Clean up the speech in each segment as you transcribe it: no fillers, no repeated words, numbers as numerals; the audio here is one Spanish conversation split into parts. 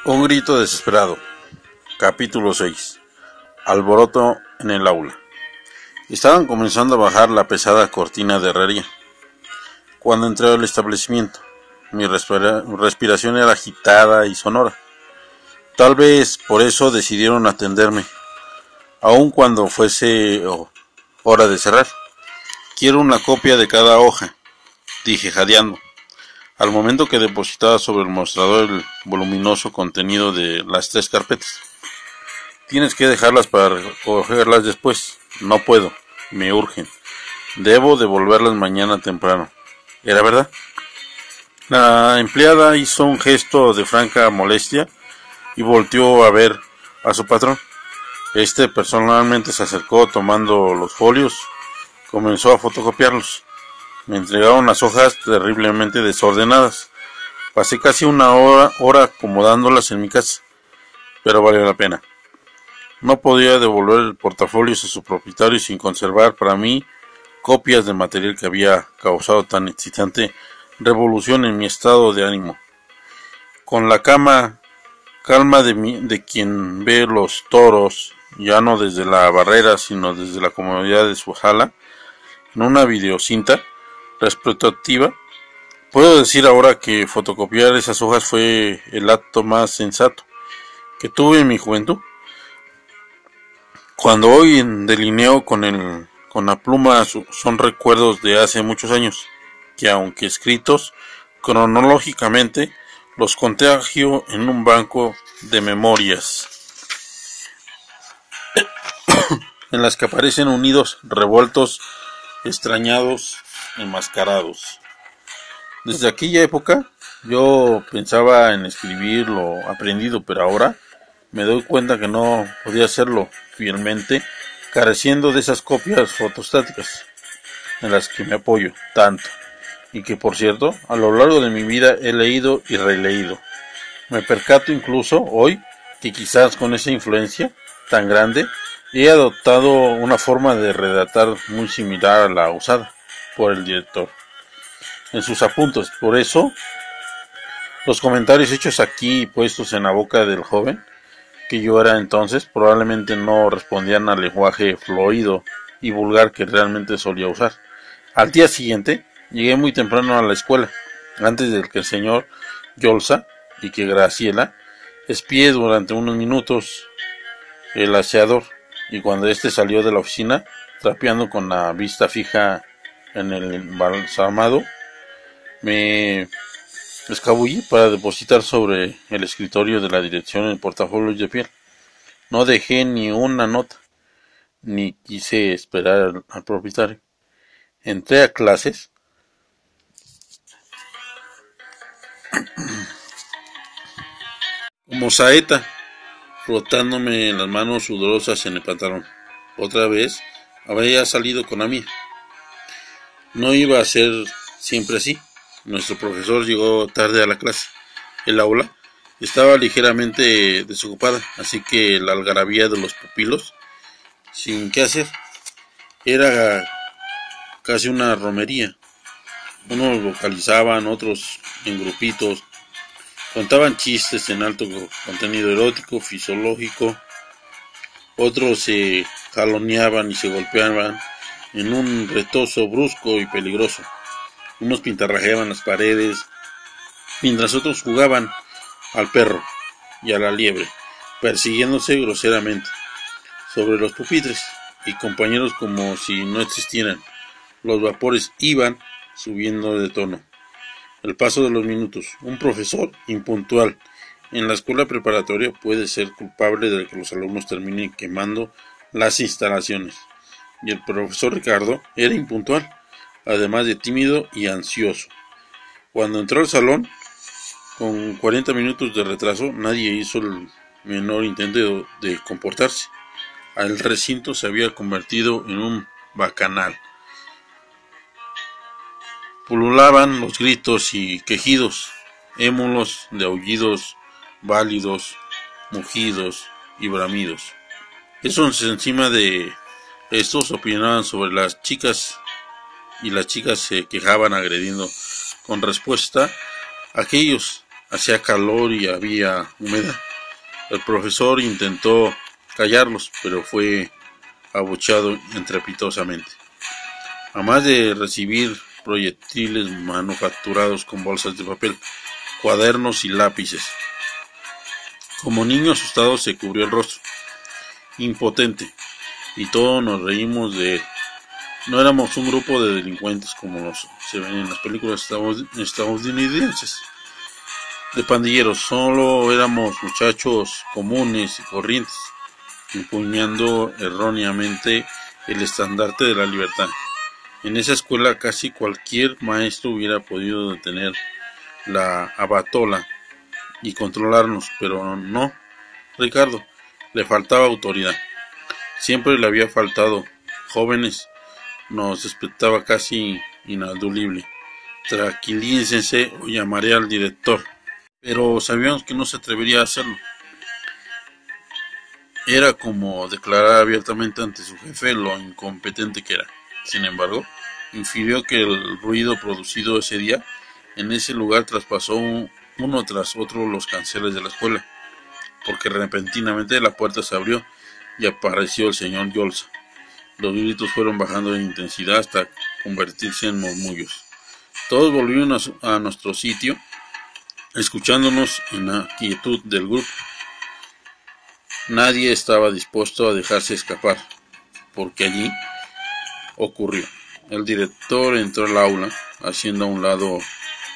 Un grito desesperado. Capítulo 6. Alboroto en el aula. Estaban comenzando a bajar la pesada cortina de herrería cuando entré al establecimiento. Mi respiración era agitada y sonora. Tal vez por eso decidieron atenderme, aun cuando fuese hora de cerrar. Quiero una copia de cada hoja, dije jadeando, al momento que depositaba sobre el mostrador el voluminoso contenido de las 3 carpetas. Tienes que dejarlas para recogerlas después. No puedo, me urgen. Debo devolverlas mañana temprano. ¿Era verdad? La empleada hizo un gesto de franca molestia y volteó a ver a su patrón. Este personalmente se acercó tomando los folios, comenzó a fotocopiarlos. Me entregaron las hojas terriblemente desordenadas. Pasé casi una hora acomodándolas en mi casa, pero valió la pena. No podía devolver el portafolio a su propietario sin conservar para mí copias del material que había causado tan excitante revolución en mi estado de ánimo. Con la calma de quien ve los toros, ya no desde la barrera, sino desde la comodidad de su sala, en una videocinta retrospectiva, puedo decir ahora que fotocopiar esas hojas fue el acto más sensato que tuve en mi juventud. Cuando hoy delineo con la pluma son recuerdos de hace muchos años, que aunque escritos cronológicamente, los contagio en un banco de memorias, en las que aparecen unidos, revueltos, extrañados, enmascarados. Desde aquella época yo pensaba en escribir lo aprendido, pero ahora me doy cuenta que no podía hacerlo fielmente, careciendo de esas copias fotostáticas en las que me apoyo tanto, y que por cierto, a lo largo de mi vida he leído y releído. Me percato incluso hoy que quizás con esa influencia tan grande he adoptado una forma de redactar muy similar a la usada por el director en sus apuntes. Por eso, los comentarios hechos aquí y puestos en la boca del joven que yo era entonces probablemente no respondían al lenguaje fluido y vulgar que realmente solía usar. Al día siguiente llegué muy temprano a la escuela, antes de que el señor Yolsa y que Graciela espié durante unos minutos el aseador, y cuando éste salió de la oficina, trapeando con la vista fija en el embalsamado, me escabullí para depositar sobre el escritorio de la dirección el portafolio de piel. No dejé ni una nota, ni quise esperar al propietario. Entré a clases como saeta, frotándome las manos sudorosas en el pantalón. Otra vez había salido con la mía. No iba a ser siempre así. Nuestro profesor llegó tarde a la clase. El aula estaba ligeramente desocupada, así que la algarabía de los pupilos, sin qué hacer, era casi una romería. Unos vocalizaban, otros en grupitos, contaban chistes en alto contenido erótico, fisiológico, otros se jaloneaban y se golpeaban en un retozo brusco y peligroso. Unos pintarrajeaban las paredes, mientras otros jugaban al perro y a la liebre, persiguiéndose groseramente sobre los pupitres y compañeros como si no existieran. Los vapores iban subiendo de tono. El paso de los minutos. Un profesor impuntual en la escuela preparatoria puede ser culpable de que los alumnos terminen quemando las instalaciones. Y el profesor Ricardo era impuntual, además de tímido y ansioso. Cuando entró al salón, con 40 minutos de retraso, nadie hizo el menor intento de comportarse. El recinto se había convertido en un bacanal. Pululaban los gritos y quejidos, émulos de aullidos válidos, mugidos y bramidos. Esos encima de estos opinaban sobre las chicas, y las chicas se quejaban agrediendo con respuesta a aquellos hacía calor y había humedad. El profesor intentó callarlos, pero fue abucheado estrepitosamente. Además de recibir proyectiles manufacturados con bolsas de papel, cuadernos y lápices. Como niño asustado se cubrió el rostro, impotente, y todos nos reímos de él. No éramos un grupo de delincuentes como se ven en las películas estadounidenses, de pandilleros, solo éramos muchachos comunes y corrientes, empuñando erróneamente el estandarte de la libertad. En esa escuela casi cualquier maestro hubiera podido detener la abatola y controlarnos, pero no, Ricardo, le faltaba autoridad. Siempre le había faltado. Jóvenes, nos espetaba casi inaudible. Tranquilícense o llamaré al director. Pero sabíamos que no se atrevería a hacerlo. Era como declarar abiertamente ante su jefe lo incompetente que era. Sin embargo, infirió que el ruido producido ese día en ese lugar traspasó uno tras otro los canceles de la escuela, porque repentinamente la puerta se abrió y apareció el señor Yolza. Los gritos fueron bajando de intensidad hasta convertirse en murmullos. Todos volvieron a nuestro sitio, escuchándonos en la quietud del grupo. Nadie estaba dispuesto a dejarse escapar, porque allí ocurrió. El director entró al aula, haciendo a un lado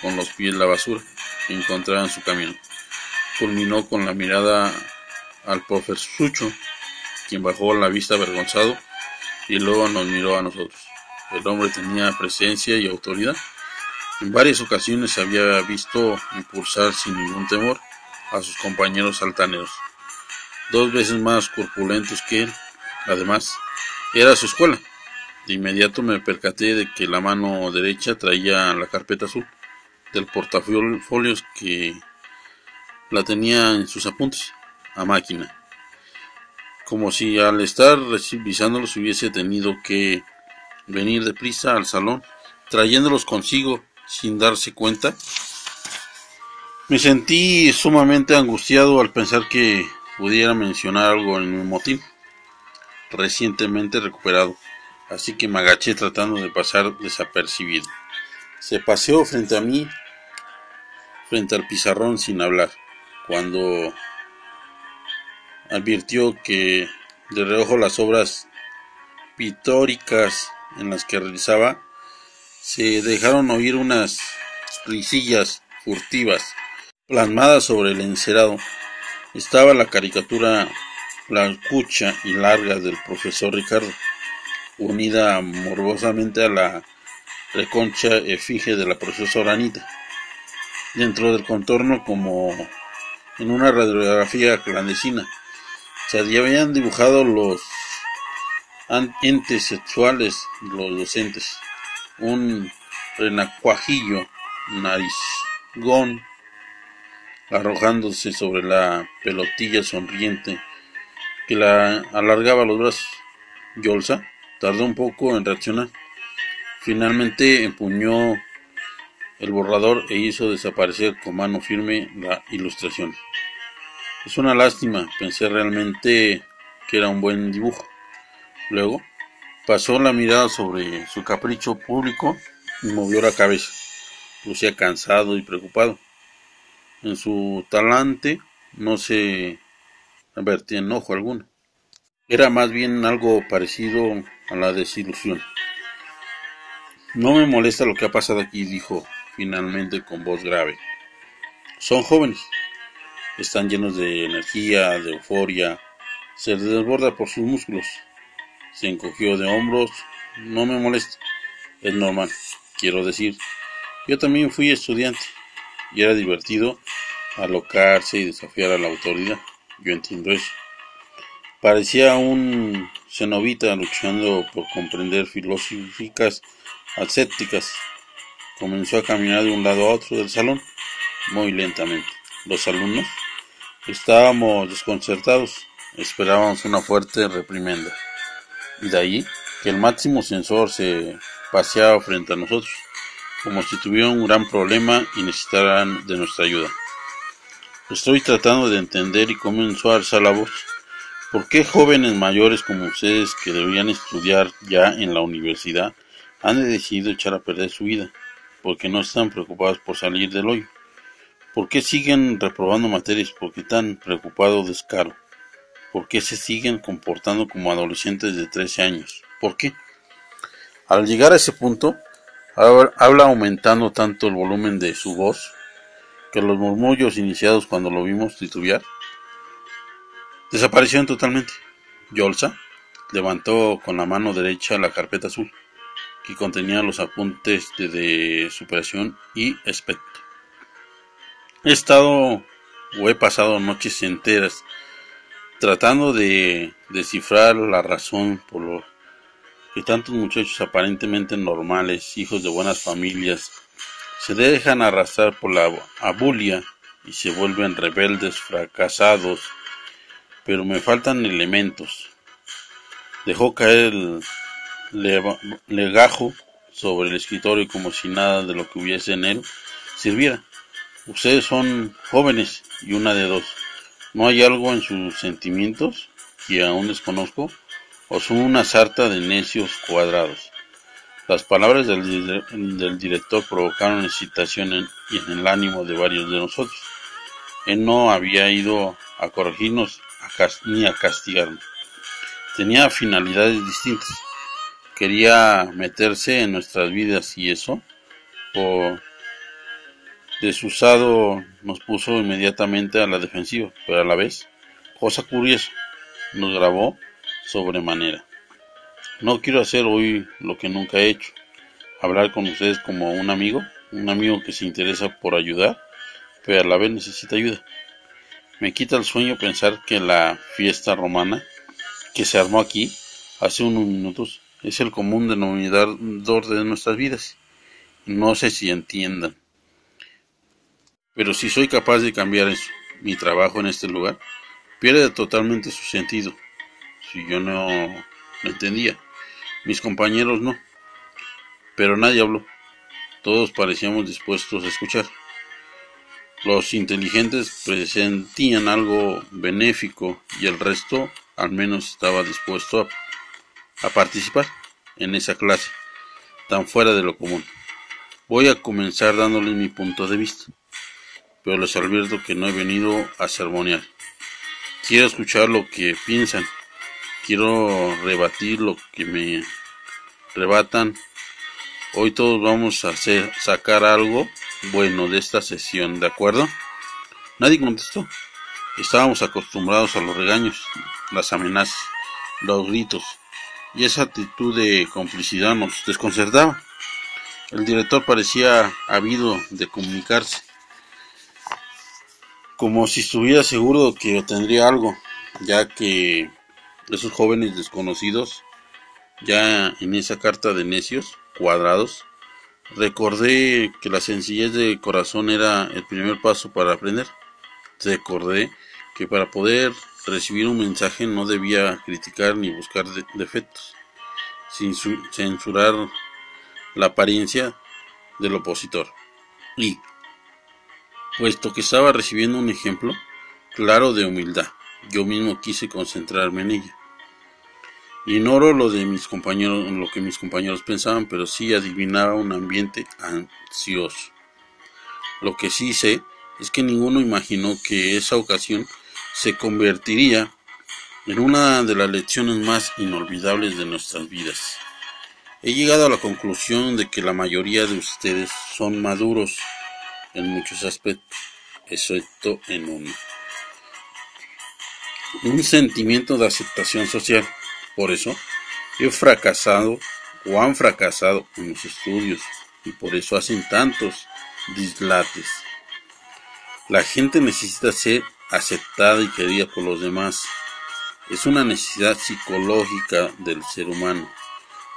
con los pies la basura que encontraba en su camino. Culminó con la mirada al profesucho, quien bajó la vista avergonzado y luego nos miró a nosotros. El hombre tenía presencia y autoridad. En varias ocasiones se había visto impulsar sin ningún temor a sus compañeros altaneros, 2 veces más corpulentos que él. Además, era su escuela. De inmediato me percaté de que la mano derecha traía la carpeta azul del portafolios, que la tenía en sus apuntes, a máquina, como si al estar revisándolos hubiese tenido que venir deprisa al salón, trayéndolos consigo sin darse cuenta. Me sentí sumamente angustiado al pensar que pudiera mencionar algo en un motín recientemente recuperado, así que me agaché tratando de pasar desapercibido. Se paseó frente a mí, frente al pizarrón, sin hablar. Cuando advirtió que de reojo las obras pictóricas en las que realizaba, se dejaron oír unas risillas furtivas plasmadas sobre el encerado. Estaba la caricatura blancucha y larga del profesor Ricardo, unida morbosamente a la reconcha efigie de la profesora Anita. Dentro del contorno, como en una radiografía clandestina, se habían dibujado los entes sexuales de los docentes. Un renacuajillo narizgón arrojándose sobre la pelotilla sonriente que la alargaba los brazos. Yolza tardó un poco en reaccionar. Finalmente empuñó el borrador e hizo desaparecer con mano firme la ilustración. Es una lástima, pensé realmente que era un buen dibujo. Luego pasó la mirada sobre su capricho público y movió la cabeza. Lucía cansado y preocupado. En su talante no se advertía enojo alguno. Era más bien algo parecido a la desilusión. No me molesta lo que ha pasado aquí, dijo finalmente con voz grave. Son jóvenes, están llenos de energía, de euforia, se desborda por sus músculos. Se encogió de hombros. No me molesta, es normal. Quiero decir, yo también fui estudiante y era divertido alocarse y desafiar a la autoridad. Yo entiendo eso. Parecía un cenobita luchando por comprender filosóficas ascéticas. Comenzó a caminar de un lado a otro del salón, muy lentamente. Los alumnos estábamos desconcertados, esperábamos una fuerte reprimenda. Y de ahí que el máximo censor se paseaba frente a nosotros, como si tuviera un gran problema y necesitaran de nuestra ayuda. Estoy tratando de entender y comenzó a alzar la voz. ¿Por qué jóvenes mayores como ustedes que deberían estudiar ya en la universidad han decidido echar a perder su vida? ¿Por qué no están preocupados por salir del hoyo? ¿Por qué siguen reprobando materias? ¿Por qué tan preocupado descaro? ¿Por qué se siguen comportando como adolescentes de 13 años? ¿Por qué? Al llegar a ese punto, habla aumentando tanto el volumen de su voz que los murmullos iniciados cuando lo vimos titubear desaparecieron totalmente. Yolsa levantó con la mano derecha la carpeta azul que contenía los apuntes de superación y aspecto. He pasado noches enteras tratando de descifrar la razón por lo que tantos muchachos aparentemente normales, hijos de buenas familias, se dejan arrastrar por la abulia y se vuelven rebeldes, fracasados, pero me faltan elementos. Dejó caer el legajo sobre el escritorio como si nada de lo que hubiese en él sirviera. Ustedes son jóvenes y una de dos. ¿No hay algo en sus sentimientos que aún desconozco? ¿O son una sarta de necios cuadrados? Las palabras del director provocaron excitación en el ánimo de varios de nosotros. Él no había ido a corregirnos ni a castigarnos. Tenía finalidades distintas. Quería meterse en nuestras vidas y eso, por desusado, nos puso inmediatamente a la defensiva, pero a la vez, cosa curiosa, nos grabó sobremanera. No quiero hacer hoy lo que nunca he hecho, hablar con ustedes como un amigo que se interesa por ayudar, pero a la vez necesita ayuda. Me quita el sueño pensar que la fiesta romana que se armó aquí hace unos minutos es el común denominador de nuestras vidas. No sé si entiendan, pero si soy capaz de cambiar eso, mi trabajo en este lugar pierde totalmente su sentido. Si yo no lo entendía, mis compañeros no, pero nadie habló. Todos parecíamos dispuestos a escuchar. Los inteligentes presentían algo benéfico y el resto al menos estaba dispuesto a participar en esa clase tan fuera de lo común. Voy a comenzar dándoles mi punto de vista, pero les advierto que no he venido a sermonear. Quiero escuchar lo que piensan, quiero rebatir lo que me rebatan. Hoy todos vamos a sacar algo bueno de esta sesión, ¿de acuerdo? Nadie contestó. Estábamos acostumbrados a los regaños, las amenazas, los gritos, y esa actitud de complicidad nos desconcertaba. El director parecía ávido de comunicarse, como si estuviera seguro que obtendría algo, ya que esos jóvenes desconocidos, ya en esa carta de necios cuadrados, recordé que la sencillez de corazón era el primer paso para aprender. Recordé que para poder recibir un mensaje no debía criticar ni buscar defectos, sin censurar la apariencia del opositor. Y, puesto que estaba recibiendo un ejemplo claro de humildad, yo mismo quise concentrarme en ella. Ignoro lo que mis compañeros pensaban, pero sí adivinaba un ambiente ansioso. Lo que sí sé es que ninguno imaginó que esa ocasión se convertiría en una de las lecciones más inolvidables de nuestras vidas. He llegado a la conclusión de que la mayoría de ustedes son maduros en muchos aspectos, excepto en uno: un sentimiento de aceptación social. Por eso, han fracasado en los estudios y por eso hacen tantos dislates. La gente necesita ser aceptada y querida por los demás. Es una necesidad psicológica del ser humano.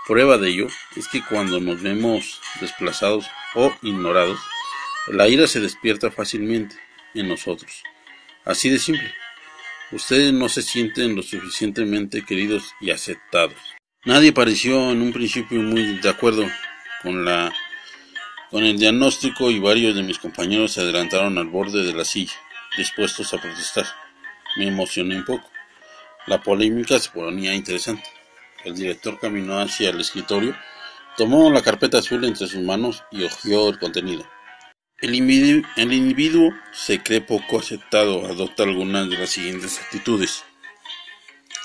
Prueba de ello es que cuando nos vemos desplazados o ignorados, la ira se despierta fácilmente en nosotros. Así de simple. Ustedes no se sienten lo suficientemente queridos y aceptados. Nadie pareció en un principio muy de acuerdo con el diagnóstico y varios de mis compañeros se adelantaron al borde de la silla. dispuestos a protestar. Me emocioné un poco. La polémica se ponía interesante. El director caminó hacia el escritorio, tomó la carpeta azul entre sus manos y hojeó el contenido. El individuo se cree poco aceptado, adopta algunas de las siguientes actitudes.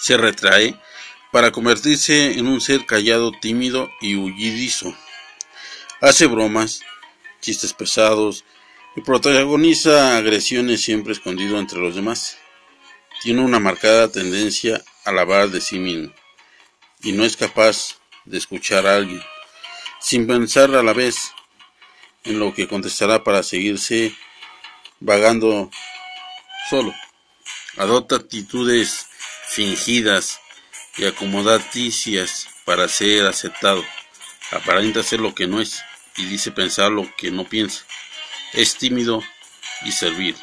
Se retrae para convertirse en un ser callado, tímido y huidizo. Hace bromas, chistes pesados y protagoniza agresiones siempre escondido entre los demás. Tiene una marcada tendencia a alabar de sí mismo y no es capaz de escuchar a alguien, sin pensar a la vez en lo que contestará para seguirse vagando solo. Adopta actitudes fingidas y acomodaticias para ser aceptado. Aparenta ser lo que no es y dice pensar lo que no piensa. Es tímido y servil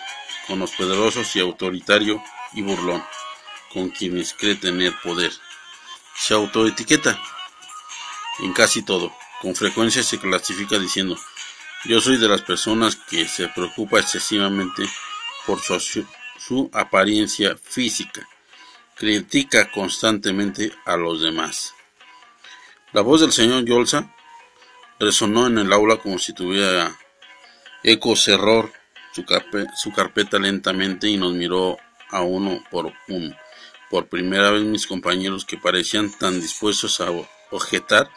con los poderosos y autoritario y burlón con quienes cree tener poder. Se autoetiqueta en casi todo. Con frecuencia se clasifica diciendo: yo soy de las personas que se preocupa excesivamente por su apariencia física. Critica constantemente a los demás. La voz del señor Yolsa resonó en el aula como si tuviera eco. Cerró su carpeta lentamente y nos miró a uno por uno. Por primera vez mis compañeros, que parecían tan dispuestos a objetar,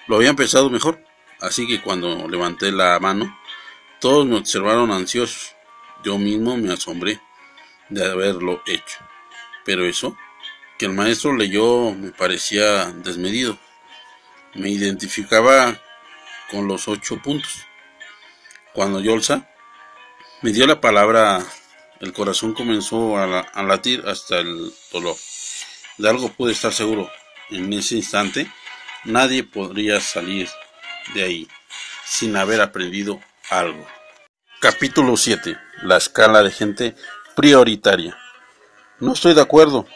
lo habían pensado mejor. Así que cuando levanté la mano, todos me observaron ansiosos. Yo mismo me asombré de haberlo hecho. Pero eso que el maestro leyó me parecía desmedido. Me identificaba con los 8 puntos. Cuando Yolsa me dio la palabra, el corazón comenzó a latir hasta el dolor. De algo pude estar seguro. En ese instante, nadie podría salir de ahí sin haber aprendido algo. Capítulo 7. La escala de gente prioritaria. No estoy de acuerdo,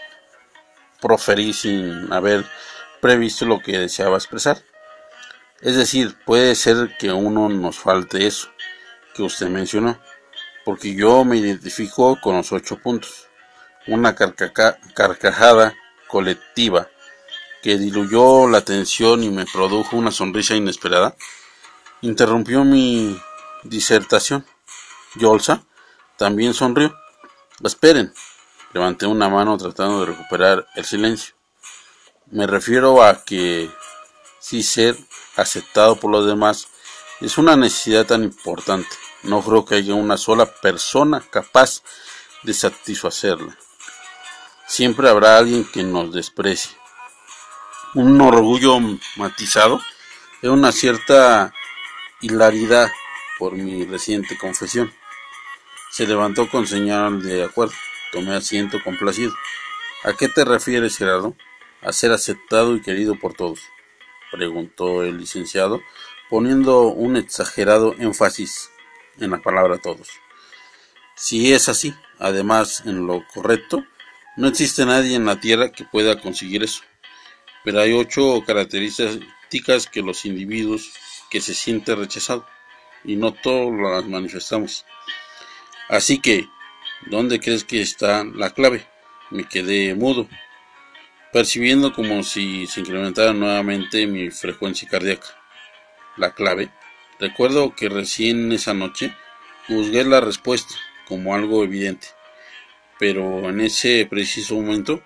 proferí sin haber previsto lo que deseaba expresar. Es decir, puede ser que a uno nos falte eso que usted mencionó, porque yo me identifico con los 8 puntos. Una carcajada colectiva que diluyó la tensión y me produjo una sonrisa inesperada interrumpió mi disertación. Yolsa también sonrió. Esperen, levanté una mano tratando de recuperar el silencio. Me refiero a que si ser aceptado por los demás es una necesidad tan importante, no creo que haya una sola persona capaz de satisfacerla. Siempre habrá alguien que nos desprecie. Un orgullo matizado y una cierta hilaridad por mi reciente confesión. Se levantó con señal de acuerdo. Tomé asiento complacido. ¿A qué te refieres, Gerardo? A ser aceptado y querido por todos, preguntó el licenciado, poniendo un exagerado énfasis en la palabra todos. Si es así, además en lo correcto, no existe nadie en la tierra que pueda conseguir eso. Pero hay 8 características que los individuos que se sienten rechazados, y no todos las manifestamos. Así que, ¿dónde crees que está la clave? Me quedé mudo, percibiendo como si se incrementara nuevamente mi frecuencia cardíaca. La clave. Recuerdo que recién esa noche juzgué la respuesta como algo evidente, pero en ese preciso momento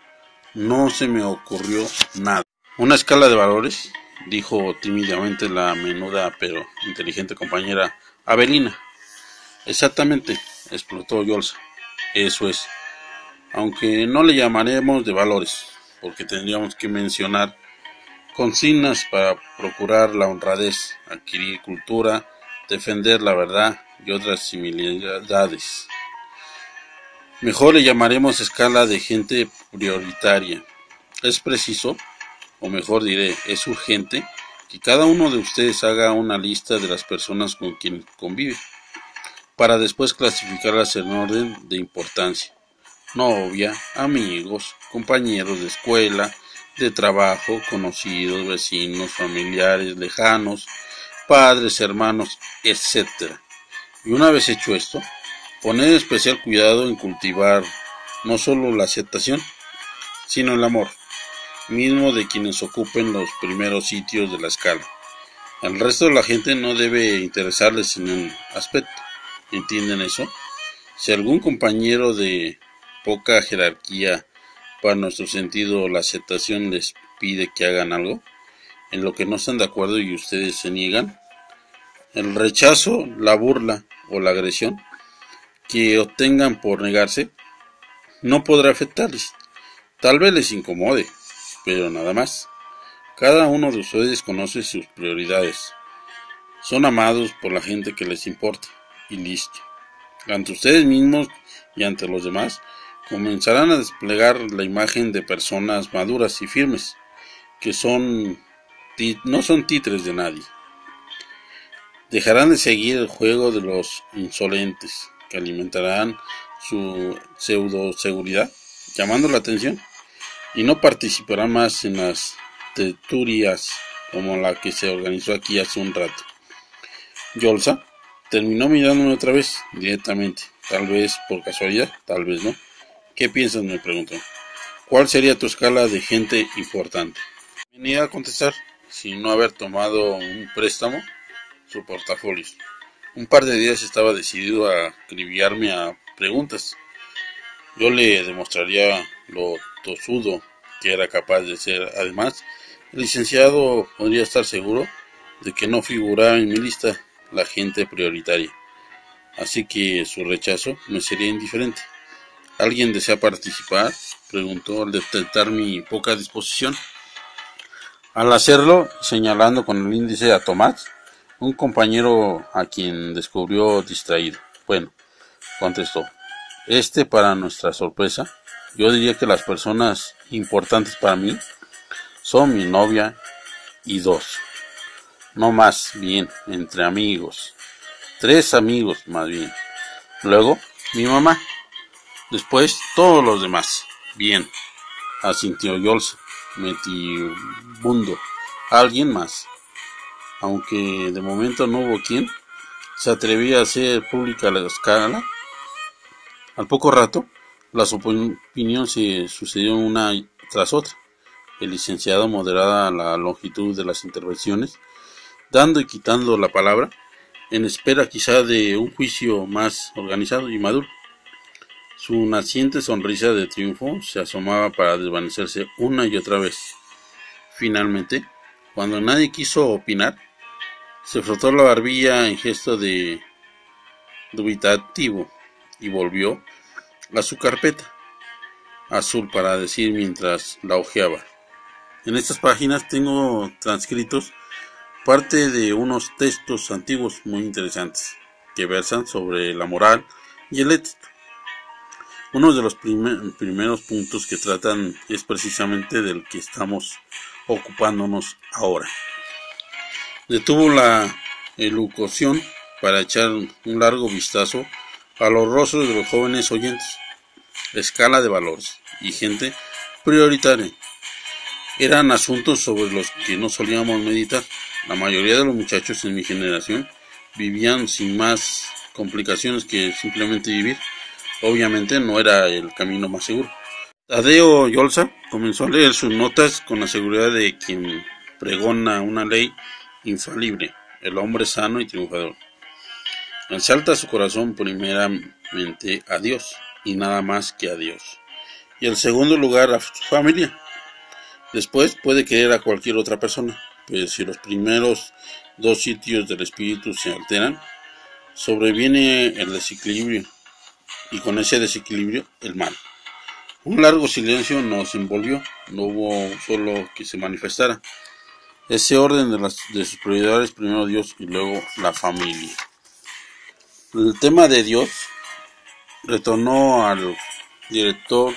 no se me ocurrió nada. Una escala de valores, dijo tímidamente la menuda pero inteligente compañera Avelina. Exactamente, explotó Yolsa. Eso es. Aunque no le llamaremos de valores, porque tendríamos que mencionar consignas para procurar la honradez, adquirir cultura, defender la verdad y otras similaridades. Mejor le llamaremos escala de gente prioritaria. Es preciso, o mejor diré, es urgente, que cada uno de ustedes haga una lista de las personas con quienes convive, para después clasificarlas en orden de importancia. Novia, amigos, compañeros de escuela, de trabajo, conocidos, vecinos, familiares lejanos, padres, hermanos, etc. Y una vez hecho esto, Poner especial cuidado en cultivar no solo la aceptación, sino el amor mismo de quienes ocupen los primeros sitios de la escala. Al resto de la gente no debe interesarles en el aspecto. ¿Entienden eso? Si algún compañero de poca jerarquía para nuestro sentido la aceptación les pide que hagan algo en lo que no están de acuerdo y ustedes se niegan, el rechazo, la burla o la agresión que obtengan por negarse no podrá afectarles. Tal vez les incomode, pero nada más. Cada uno de ustedes conoce sus prioridades. Son amados por la gente que les importa y listo. Ante ustedes mismos y ante los demás, comenzarán a desplegar la imagen de personas maduras y firmes, que no son títeres de nadie. Dejarán de seguir el juego de los insolentes, que alimentarán su pseudo-seguridad, llamando la atención, y no participarán más en las tertulias como la que se organizó aquí hace un rato. Yolsa terminó mirándome otra vez, directamente, tal vez por casualidad, tal vez no. ¿Qué piensas?, me preguntó. ¿Cuál sería tu escala de gente importante? Venía a contestar, sin no haber tomado un préstamo, su portafolio. Un par de días estaba decidido a acribillarme a preguntas. Yo le demostraría lo tosudo que era capaz de ser. Además, el licenciado podría estar seguro de que no figuraba en mi lista la gente prioritaria. Así que su rechazo me sería indiferente. ¿Alguien desea participar?, preguntó al detectar mi poca disposición. Al hacerlo, señalando con el índice a Tomás, un compañero a quien descubrió distraído. Bueno, contestó. Para nuestra sorpresa, yo diría que las personas importantes para mí son mi novia y 2. No más bien, entre amigos. 3 amigos, más bien. Luego, mi mamá. Después, todos los demás. Bien, asintió Yolsa, metibundo. ¿Alguien más? Aunque de momento no hubo quien se atrevía a hacer pública la escala. Al poco rato, las opiniones se sucedieron una tras otra. El licenciado moderaba la longitud de las intervenciones, dando y quitando la palabra, en espera quizá de un juicio más organizado y maduro. Su naciente sonrisa de triunfo se asomaba para desvanecerse una y otra vez. Finalmente, cuando nadie quiso opinar, se frotó la barbilla en gesto de dubitativo y volvió a su carpeta azul para decir mientras la hojeaba. En estas páginas tengo transcritos parte de unos textos antiguos muy interesantes que versan sobre la moral y el ético. Uno de los primeros puntos que tratan es precisamente del que estamos ocupándonos ahora. Detuvo la elocución para echar un largo vistazo a los rostros de los jóvenes oyentes. Escala de valores y gente prioritaria eran asuntos sobre los que no solíamos meditar. La mayoría de los muchachos en mi generación vivían sin más complicaciones que simplemente vivir. Obviamente no era el camino más seguro. Tadeo Yolsa comenzó a leer sus notas con la seguridad de quien pregona una ley infalible, el hombre sano y triunfador. Exalta a su corazón primeramente a Dios y nada más que a Dios. Y en segundo lugar a su familia. Después puede querer a cualquier otra persona, pero si los primeros 2 sitios del espíritu se alteran, sobreviene el desequilibrio, y con ese desequilibrio el mal. Un largo silencio nos envolvió, no hubo solo que se manifestara ese orden de sus prioridades, primero Dios y luego la familia. El tema de Dios retornó al director.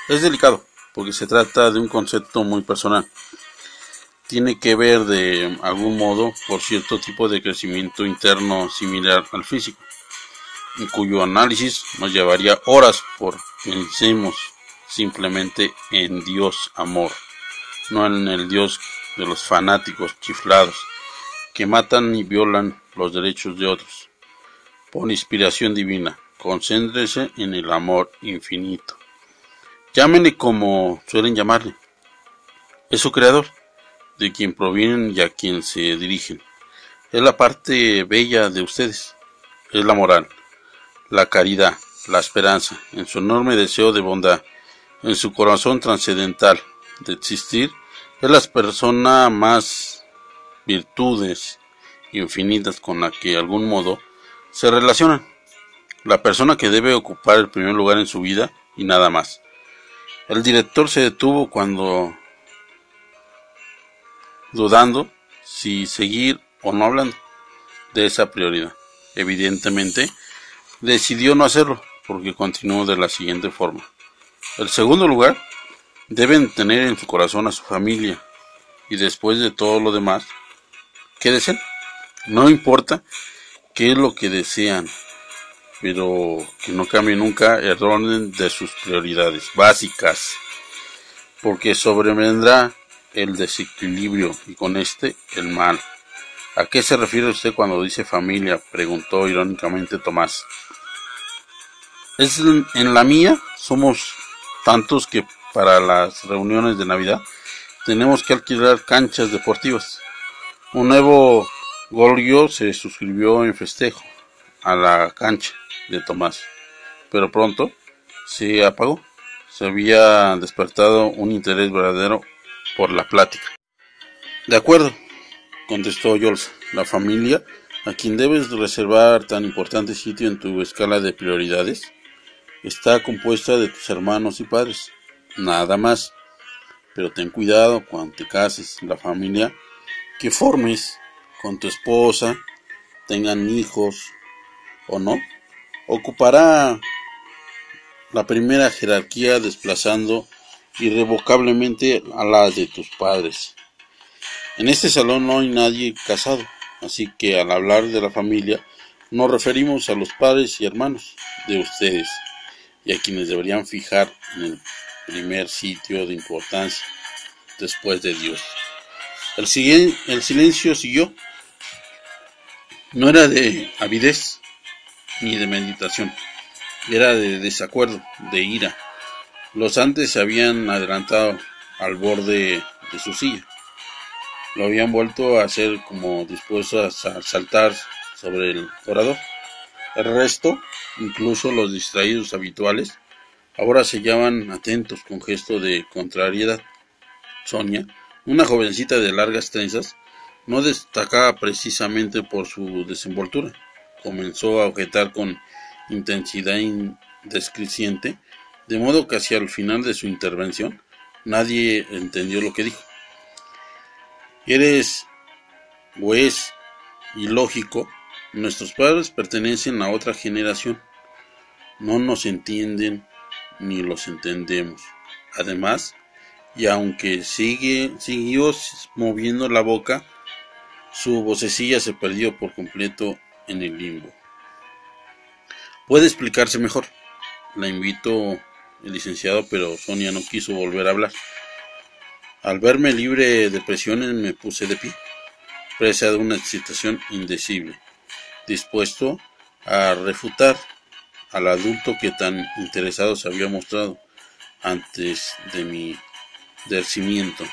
Es delicado porque se trata de un concepto muy personal. Tiene que ver de algún modo por cierto tipo de crecimiento interno similar al físico, en cuyo análisis nos llevaría horas. Pensemos simplemente en Dios amor, no en el Dios de los fanáticos chiflados que matan y violan los derechos de otros. por inspiración divina. Concéntrese en el amor infinito. Llámenle como suelen llamarle. Es su creador, de quien provienen y a quien se dirigen. Es la parte bella de ustedes. Es la moral, la caridad, la esperanza, en su enorme deseo de bondad, en su corazón trascendental de existir. Es la persona más virtudes infinitas con la que de algún modo se relacionan. La persona que debe ocupar el primer lugar en su vida y nada más. El director se detuvo cuando dudando si seguir o no hablando de esa prioridad. Evidentemente, decidió no hacerlo porque continuó de la siguiente forma. El segundo lugar, deben tener en su corazón a su familia y después de todo lo demás, ¿qué desean? No importa qué es lo que desean, pero que no cambie nunca el orden de sus prioridades básicas, porque sobrevendrá el desequilibrio y con este el mal. ¿A qué se refiere usted cuando dice familia?, preguntó irónicamente Tomás. Es en la mía, somos tantos que para las reuniones de Navidad tenemos que alquilar canchas deportivas. Un nuevo Golgio se suscribió en festejo a la cancha de Tomás, pero pronto se apagó. Se había despertado un interés verdadero por la plática. De acuerdo, contestó Jules. La familia, a quien debes reservar tan importante sitio en tu escala de prioridades, está compuesta de tus hermanos y padres, nada más. Pero ten cuidado cuando te cases. La familia que formes con tu esposa, tengan hijos o no, ocupará la primera jerarquía, desplazando irrevocablemente a la de tus padres. En este salón no hay nadie casado, así que al hablar de la familia nos referimos a los padres y hermanos de ustedes y a quienes deberían fijar en el primer sitio de importancia después de Dios. El silencio siguió. No era de avidez ni de meditación, era de desacuerdo, de ira. Los antes se habían adelantado al borde de su silla. Lo habían vuelto a hacer como dispuestos a saltar sobre el orador. El resto, incluso los distraídos habituales, ahora se hallaban atentos con gesto de contrariedad. Sonia, una jovencita de largas trenzas, no destacaba precisamente por su desenvoltura. Comenzó a objetar con intensidad indescriciente, de modo que hacia el final de su intervención nadie entendió lo que dijo. Eres, o es, ilógico. Nuestros padres pertenecen a otra generación. No nos entienden ni los entendemos. Además, y aunque siguió moviendo la boca, su vocecilla se perdió por completo en el limbo. ¿Puede explicarse mejor?, la invitó el licenciado, pero Sonia no quiso volver a hablar. Al verme libre de presiones me puse de pie, presa de una excitación indecible, dispuesto a refutar al adulto que tan interesado se había mostrado antes de mi decimiento.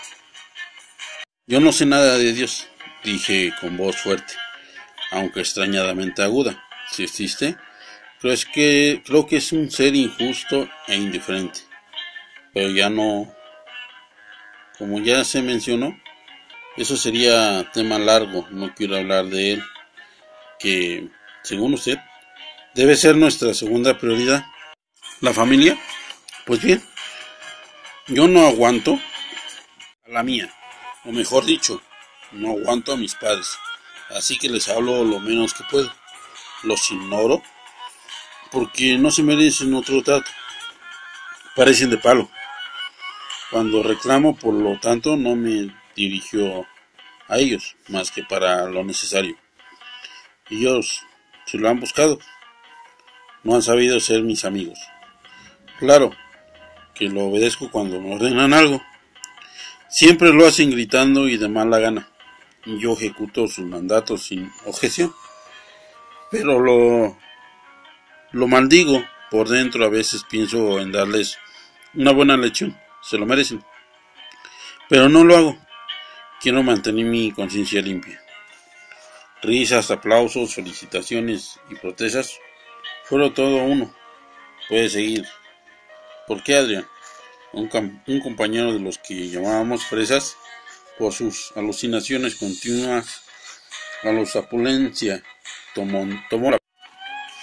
Yo no sé nada de Dios, dije con voz fuerte, aunque extrañadamente aguda. Si existe, creo que es un ser injusto e indiferente. Pero ya no, como ya se mencionó, eso sería tema largo, no quiero hablar de él, que, según usted, debe ser nuestra segunda prioridad. ¿La familia? Pues bien, yo no aguanto a la mía, o mejor dicho, no aguanto a mis padres, así que les hablo lo menos que puedo. Los ignoro porque no se merecen otro trato. Parecen de palo. Cuando reclamo, por lo tanto, no me dirijo a ellos más que para lo necesario. Ellos se lo han buscado. No han sabido ser mis amigos. Claro que lo obedezco cuando me ordenan algo. Siempre lo hacen gritando y de mala gana. Yo ejecuto sus mandatos sin objeción. Pero lo Lo maldigo, por dentro a veces pienso en darles una buena lección, se lo merecen, pero no lo hago, quiero mantener mi conciencia limpia. Risas, aplausos, felicitaciones y protestas, fueron todo uno, puede seguir. ¿Por qué, Adrián? Un compañero de los que llamábamos fresas, por sus alucinaciones continuas a los apulencia, tomó la...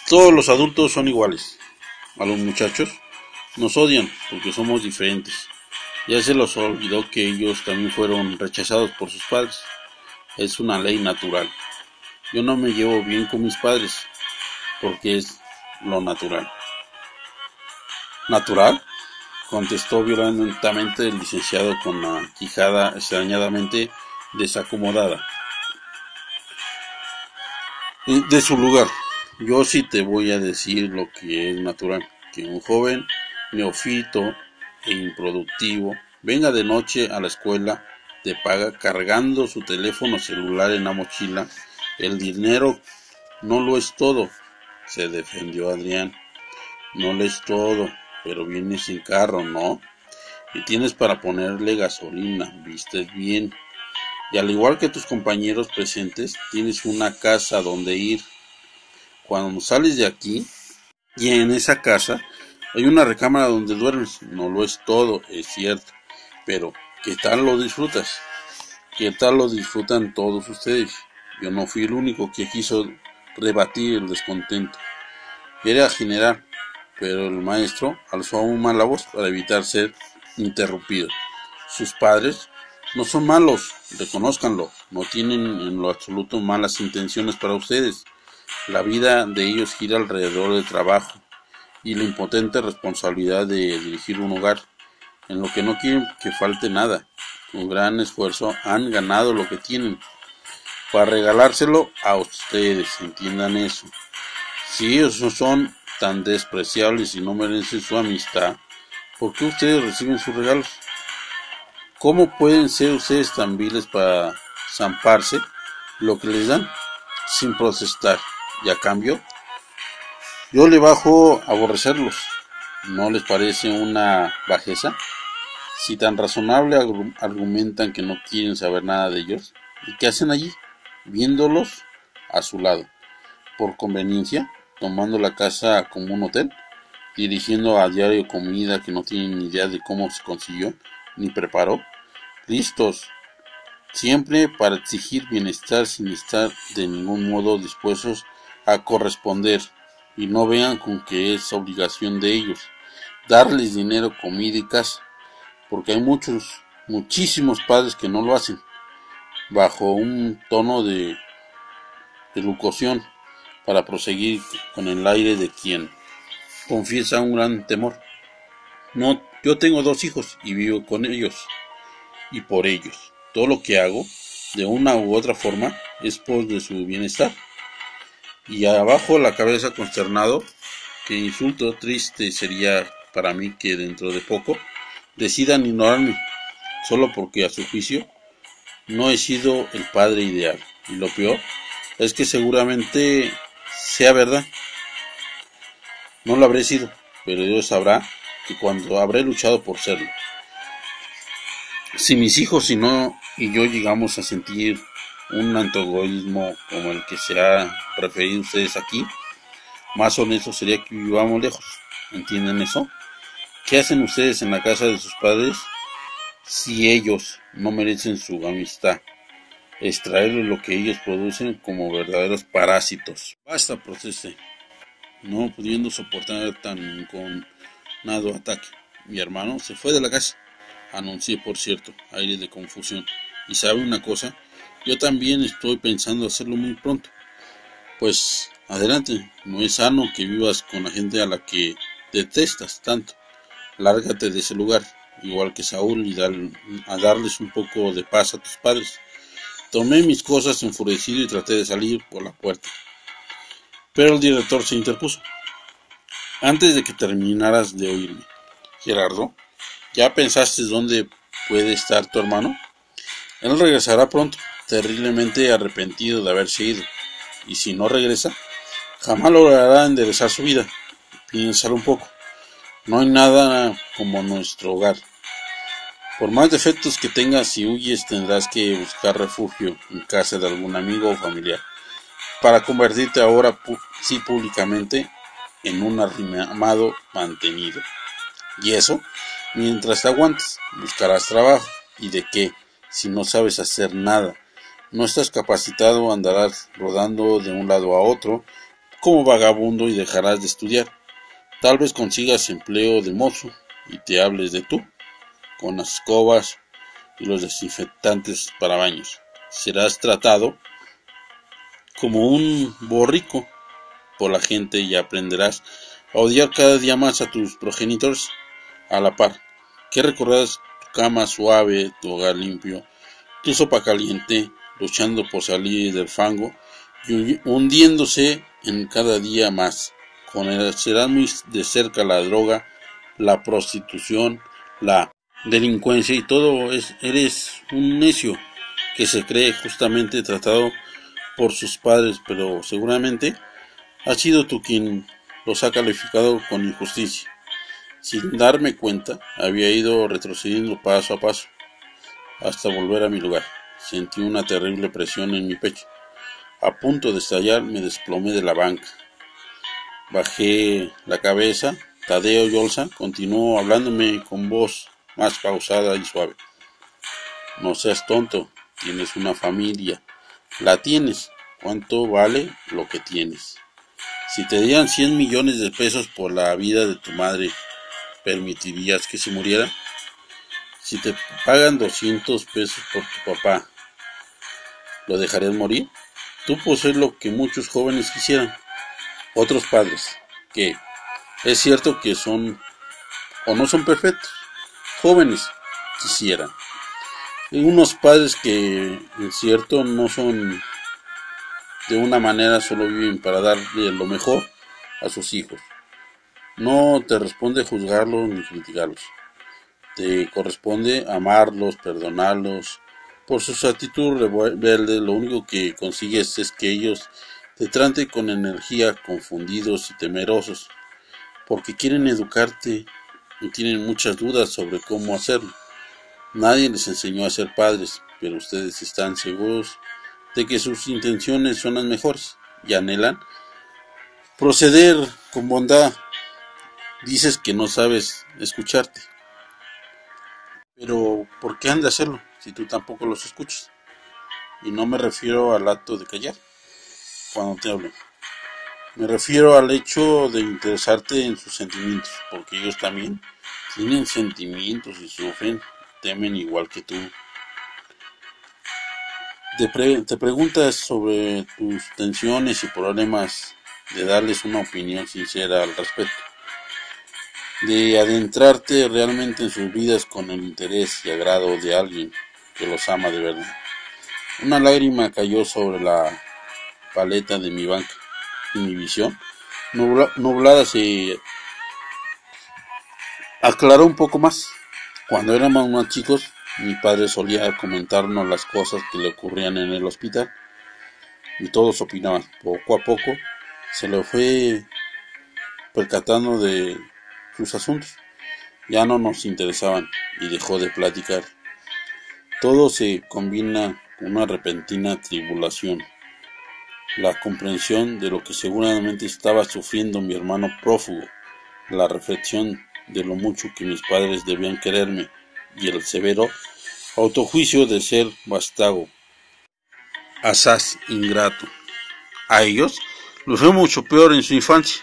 Todos los adultos son iguales. A los muchachos nos odian porque somos diferentes. Ya se los olvidó que ellos también fueron rechazados por sus padres. Es una ley natural. Yo no me llevo bien con mis padres porque es lo natural. ¿Natural?, contestó violentamente el licenciado con la quijada extrañadamente desacomodada de su lugar. Yo sí te voy a decir lo que es natural, que un joven neófito e improductivo venga de noche a la escuela de paga cargando su teléfono celular en la mochila. El dinero no lo es todo, se defendió Adrián. No lo es todo, pero vienes sin carro, ¿no? Y tienes para ponerle gasolina, vistes bien. Y al igual que tus compañeros presentes, tienes una casa donde ir. Cuando sales de aquí, y en esa casa hay una recámara donde duermes. No lo es todo, es cierto, pero ¿qué tal lo disfrutas? ¿Qué tal lo disfrutan todos ustedes? Yo no fui el único que quiso rebatir el descontento. Era general, pero el maestro alzó aún más la voz para evitar ser interrumpido. Sus padres no son malos, reconózcanlo, no tienen en lo absoluto malas intenciones para ustedes. La vida de ellos gira alrededor del trabajo y la impotente responsabilidad de dirigir un hogar, en lo que no quieren que falte nada. Con gran esfuerzo han ganado lo que tienen, para regalárselo a ustedes, entiendan eso. Si ellos no son tan despreciables y no merecen su amistad, ¿por qué ustedes reciben sus regalos? ¿Cómo pueden ser ustedes tan viles para zamparse lo que les dan sin protestar? Y a cambio, yo le bajo a aborrecerlos. ¿No les parece una bajeza? Si tan razonable argumentan que no quieren saber nada de ellos, ¿y qué hacen allí? Viéndolos a su lado, por conveniencia, tomando la casa como un hotel, dirigiendo a diario comida que no tienen ni idea de cómo se consiguió ni preparó, listos siempre para exigir bienestar sin estar de ningún modo dispuestos a corresponder, y no vean con que es obligación de ellos darles dinero, comida y casa, porque hay muchísimos padres que no lo hacen, bajo un tono de locución, para proseguir con el aire de quien confiesa un gran temor. No, yo tengo 2 hijos y vivo con ellos y por ellos. Todo lo que hago, de una u otra forma, es por de su bienestar. Y abajo la cabeza consternado, que insulto triste sería para mí que dentro de poco decidan ignorarme, solo porque a su juicio no he sido el padre ideal. Y lo peor es que seguramente sea verdad. No lo habré sido, pero Dios sabrá que cuando habré luchado por serlo. Si mis hijos y yo llegamos a sentir un antagonismo como el que se ha referido ustedes aquí, más honesto sería que vivamos lejos. ¿Entienden eso? ¿Qué hacen ustedes en la casa de sus padres si ellos no merecen su amistad? Extraerles lo que ellos producen como verdaderos parásitos. Basta, protesté, no pudiendo soportar tan inconado ataque. Mi hermano se fue de la casa, anuncié por cierto, aire de confusión. Y sabe una cosa, yo también estoy pensando hacerlo muy pronto. Pues adelante, no es sano que vivas con la gente a la que detestas tanto. Lárgate de ese lugar, igual que Saúl, y a darles un poco de paz a tus padres. Tomé mis cosas enfurecido y traté de salir por la puerta. Pero el director se interpuso. Antes de que terminaras de oírme, Gerardo, ¿ya pensaste dónde puede estar tu hermano? Él regresará pronto, terriblemente arrepentido de haberse ido. Y si no regresa, jamás logrará enderezar su vida. Piénsalo un poco. No hay nada como nuestro hogar. Por más defectos que tengas, si huyes tendrás que buscar refugio en casa de algún amigo o familiar, para convertirte ahora sí públicamente en un arrimado mantenido. Y eso, mientras te aguantes, buscarás trabajo. ¿Y de qué? Si no sabes hacer nada, no estás capacitado, andarás rodando de un lado a otro como vagabundo y dejarás de estudiar. Tal vez consigas empleo de mozo y te hables de tú, con las escobas y los desinfectantes para baños. Serás tratado como un borrico por la gente y aprenderás a odiar cada día más a tus progenitores a la par, que recordarás tu cama suave, tu hogar limpio, tu sopa caliente, luchando por salir del fango y hundiéndose en cada día más. Conocerás muy de cerca la droga, la prostitución, la delincuencia y todo. Eres un necio que se cree justamente tratado por sus padres, pero seguramente has sido tú quien los ha calificado con injusticia. Sin darme cuenta, había ido retrocediendo paso a paso, hasta volver a mi lugar. Sentí una terrible presión en mi pecho. A punto de estallar, me desplomé de la banca. Bajé la cabeza. Tadeo Yolsa continuó hablándome con voz más pausada y suave. No seas tonto, tienes una familia. La tienes. ¿Cuánto vale lo que tienes? Si te dieran 100 millones de pesos por la vida de tu madre, ¿permitirías que se muriera? Si te pagan 200 pesos por tu papá, ¿lo dejarías morir? Tú posees lo que muchos jóvenes quisieran. Otros padres, que es cierto que son o no son perfectos, jóvenes quisieran. Y unos padres que, es cierto, no son de una manera, solo viven para darle lo mejor a sus hijos. No te responde juzgarlos ni criticarlos. Te corresponde amarlos, perdonarlos. Por sus actitudes rebeldes, lo único que consigues es que ellos te traten con energía, confundidos y temerosos, porque quieren educarte y tienen muchas dudas sobre cómo hacerlo. Nadie les enseñó a ser padres, pero ustedes están seguros de que sus intenciones son las mejores y anhelan proceder con bondad. Dices que no sabes escucharte. Pero, ¿por qué han de hacerlo si tú tampoco los escuchas? Y no me refiero al acto de callar cuando te hablo. Me refiero al hecho de interesarte en sus sentimientos, porque ellos también tienen sentimientos y sufren, temen igual que tú. Te preguntas sobre tus tensiones y problemas, de darles una opinión sincera al respecto, de adentrarte realmente en sus vidas con el interés y agrado de alguien que los ama de verdad. Una lágrima cayó sobre la paleta de mi banca y mi visión nublada se aclaró un poco más. Cuando éramos más chicos, mi padre solía comentarnos las cosas que le ocurrían en el hospital y todos opinaban. Poco a poco se le fue percatando de sus asuntos. Ya no nos interesaban y dejó de platicar. Todo se combina con una repentina tribulación, la comprensión de lo que seguramente estaba sufriendo mi hermano prófugo, la reflexión de lo mucho que mis padres debían quererme y el severo autojuicio de ser vástago, asaz ingrato. A ellos los fue mucho peor en su infancia,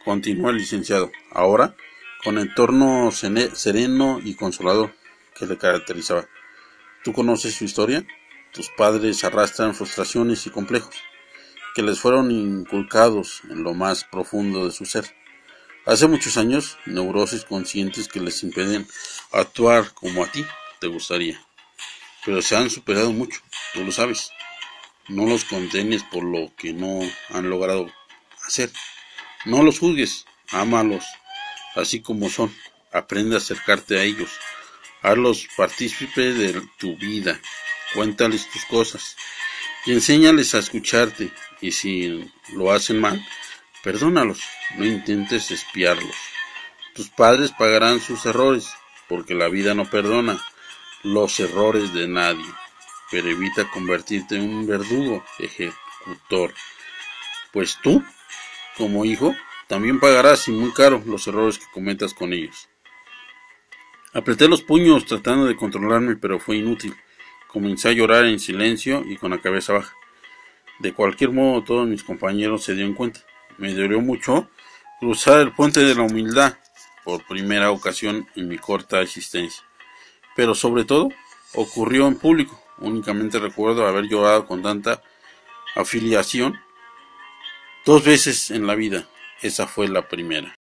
continuó el licenciado, ahora con el tono sereno y consolador que le caracterizaba. ¿Tú conoces su historia? Tus padres arrastran frustraciones y complejos que les fueron inculcados en lo más profundo de su ser. Hace muchos años, neurosis conscientes que les impiden actuar como a ti te gustaría. Pero se han superado mucho, tú lo sabes. No los condenes por lo que no han logrado hacer. No los juzgues, ámalos así como son. Aprende a acercarte a ellos. Hazlos partícipes de tu vida. Cuéntales tus cosas. y enséñales a escucharte, y si lo hacen mal, perdónalos, no intentes espiarlos. Tus padres pagarán sus errores, porque la vida no perdona los errores de nadie, pero evita convertirte en un verdugo ejecutor, pues tú, como hijo, también pagarás y muy caro los errores que cometas con ellos. Apreté los puños tratando de controlarme, pero fue inútil. Comencé a llorar en silencio y con la cabeza baja. De cualquier modo, todos mis compañeros se dieron cuenta. Me dolió mucho cruzar el puente de la humildad por primera ocasión en mi corta existencia. Pero sobre todo, ocurrió en público. Únicamente recuerdo haber llorado con tanta afiliación 2 veces en la vida. Esa fue la primera.